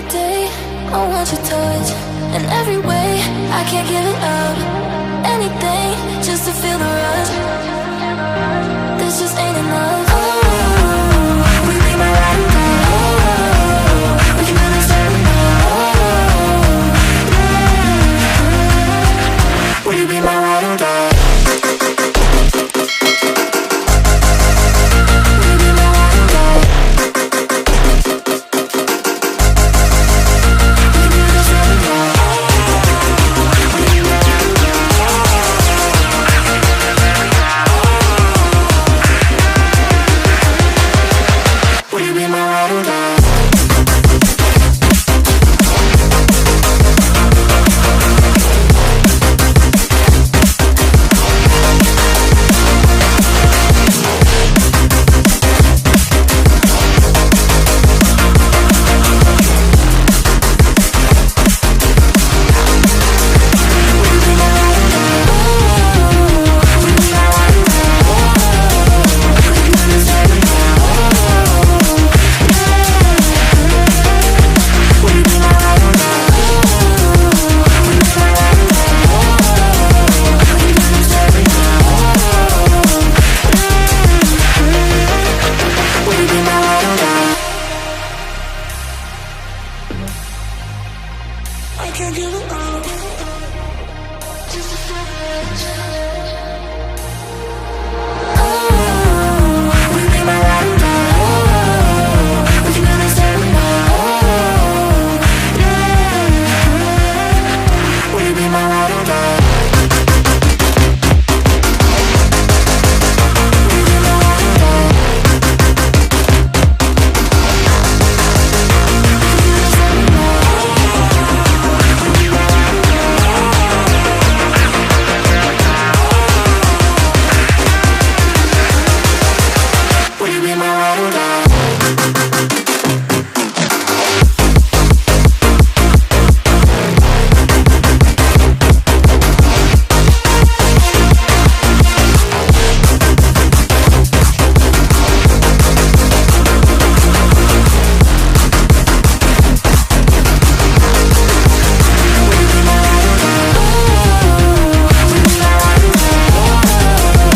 day, I want your touch. In every way, I can't give it up. Anything, just to feel the rush. This just ain't enough. Oh, will you be my ride or die? Oh, we can do this every night. Oh, will you be my ride or die? I can't give it up. Just a second.